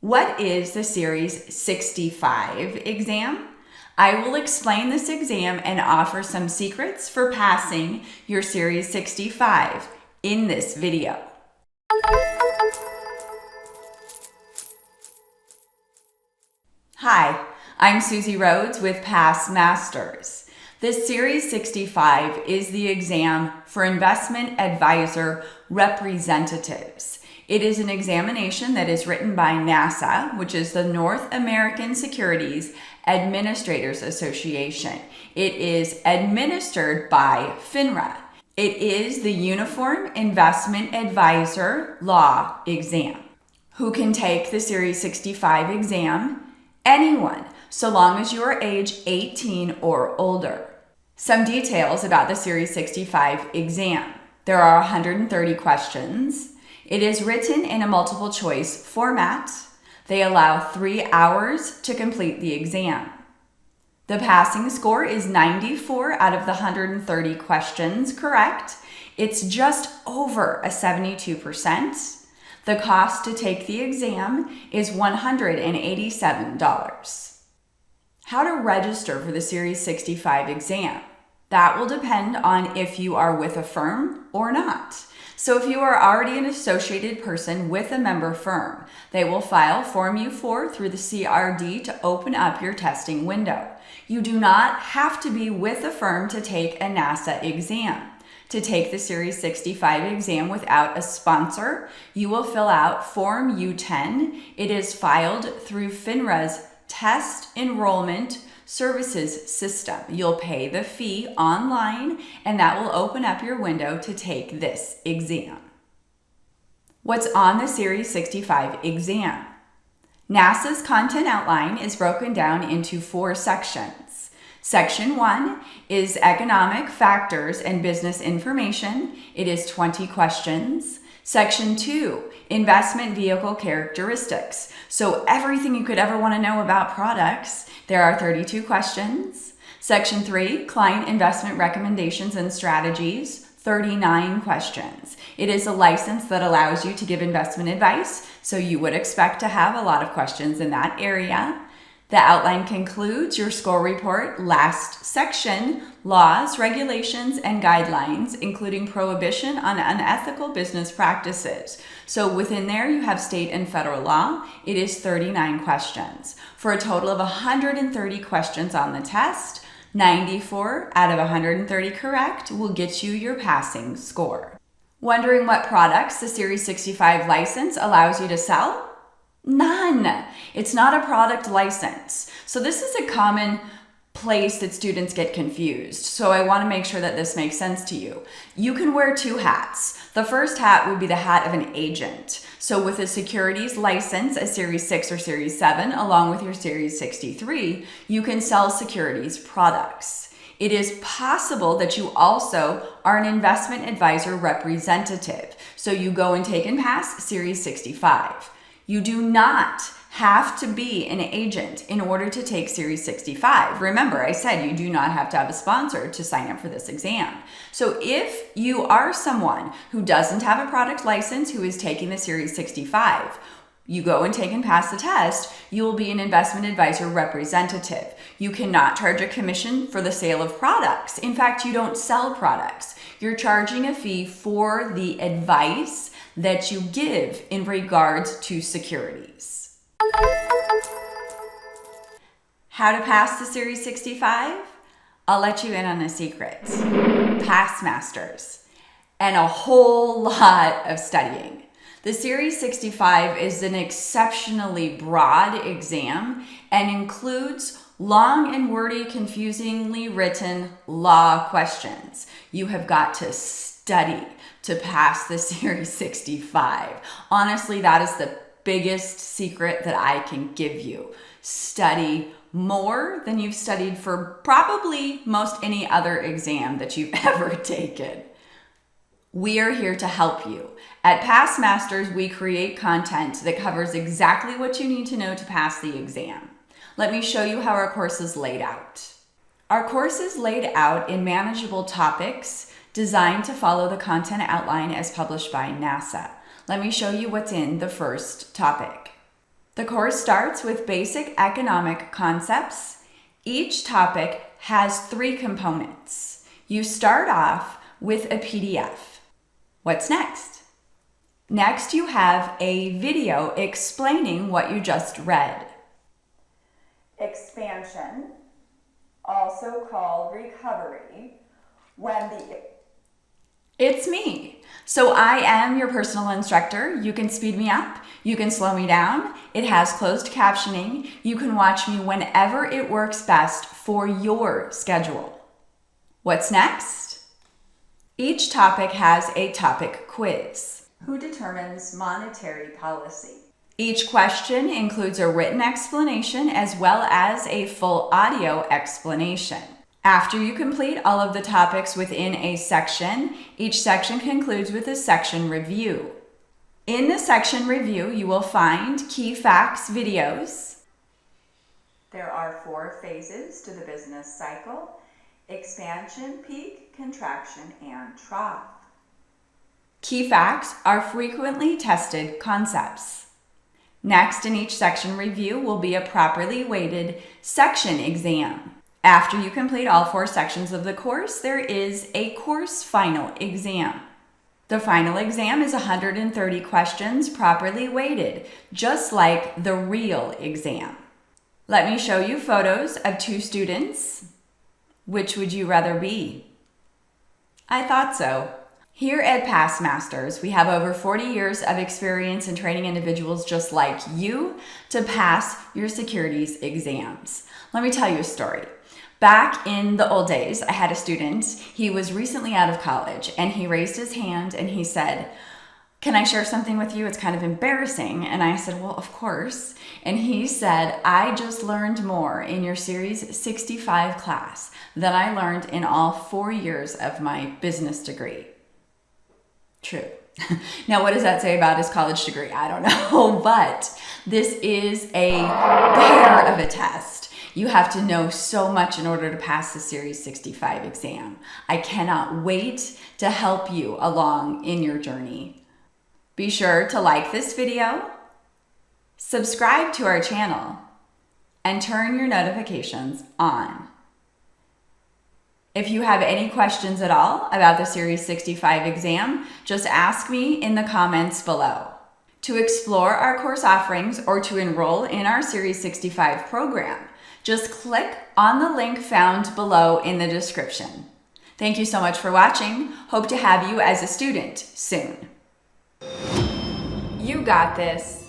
What is the Series 65 exam? I will explain this exam and offer some secrets for passing your Series 65 in this video. Hi, I'm Suzy Rhoades with PassMasters. This Series 65 is the exam for investment advisor representatives. It is an examination that is written by NASAA, which is the North American Securities Administrators Association. It is administered by FINRA. It is the Uniform Investment Advisor Law exam. Who can take the Series 65 exam? Anyone, so long as you are age 18 or older. Some details about the Series 65 exam. There are 130 questions. It is written in a multiple choice format. They allow 3 hours to complete the exam. The passing score is 94 out of the 130 questions correct. It's just over a 72%. The cost to take the exam is $187. How to register for the Series 65 exam? That will depend on if you are with a firm or not. So if you are already an associated person with a member firm, they will file Form U4 through the CRD to open up your testing window. You do not have to be with a firm to take a NASAA exam. To take the Series 65 exam without a sponsor, you will fill out Form U10. It is filed through FINRA's Test Enrollment Services system. You'll pay the fee online, and that will open up your window to take this exam. What's on the Series 65 exam? NASAA's content outline is broken down into 4 sections. Section 1 is economic factors and business information. It is 20 questions. Section 2, investment vehicle characteristics. So everything you could ever want to know about products. There are 32 questions. Section 3, client investment recommendations and strategies. 39 questions. It is a license that allows you to give investment advice, so you would expect to have a lot of questions in that area. The outline concludes your score report. Last section, laws, regulations, and guidelines, including prohibition on unethical business practices. So within there, you have state and federal law. It is 39 questions. For a total of 130 questions on the test, 94 out of 130 correct will get you your passing score. Wondering what products the Series 65 license allows you to sell? None. It's not a product license. So this is a common place that students get confused. So I want to make sure that this makes sense to you. You can wear 2 hats. The first hat would be the hat of an agent. So with a securities license, a Series 6 or Series 7, along with your Series 63, you can sell securities products. It is possible that you also are an investment advisor representative. So you go and take and pass Series 65. You do not have to be an agent in order to take Series 65. Remember, I said you do not have to have a sponsor to sign up for this exam. So if you are someone who doesn't have a product license who is taking the Series 65, you go and take and pass the test, you will be an investment advisor representative. You cannot charge a commission for the sale of products. In fact, you don't sell products. You're charging a fee for the advice that you give in regards to securities. How to pass the Series 65? I'll let you in on a secret. PassMasters and a whole lot of studying. The Series 65 is an exceptionally broad exam and includes long and wordy, confusingly written law questions. You have got to study to pass the Series 65. Honestly, that is the biggest secret that I can give you. Study more than you've studied for probably most any other exam that you've ever taken. We are here to help you. At PassMasters, we create content that covers exactly what you need to know to pass the exam. Let me show you how our course is laid out. Our course is laid out in manageable topics designed to follow the content outline as published by NASAA. Let me show you what's in the first topic. The course starts with basic economic concepts. Each topic has 3 components. You start off with a PDF. What's next? Next, you have a video explaining what you just read. Expansion, also called recovery, It's me. So I am your personal instructor. You can speed me up. You can slow me down. It has closed captioning. You can watch me whenever it works best for your schedule. What's next? Each topic has a topic quiz. Who determines monetary policy? Each question includes a written explanation as well as a full audio explanation. After you complete all of the topics within a section, each section concludes with a section review. In the section review, you will find key facts videos. There are 4 phases to the business cycle: expansion, peak, contraction, and trough. Key facts are frequently tested concepts. Next, in each section review will be a properly weighted section exam. After you complete all 4 sections of the course, there is a course final exam. The final exam is 130 questions properly weighted, just like the real exam. Let me show you photos of 2 students. Which would you rather be? I thought so. Here at PassMasters, we have over 40 years of experience in training individuals just like you to pass your securities exams. Let me tell you a story. Back in the old days, I had a student. He was recently out of college and he raised his hand and he said, "Can I share something with you? It's kind of embarrassing." And I said, "Well, of course." And he said, "I just learned more in your Series 65 class than I learned in all 4 years of my business degree." True. Now, what does that say about his college degree? I don't know, but this is a bear of a test. You have to know so much in order to pass the Series 65 exam. I cannot wait to help you along in your journey. Be sure to like this video, subscribe to our channel, and turn your notifications on. If you have any questions at all about the Series 65 exam, just ask me in the comments below. To explore our course offerings or to enroll in our Series 65 program, just click on the link found below in the description. Thank you so much for watching. Hope to have you as a student soon. You got this.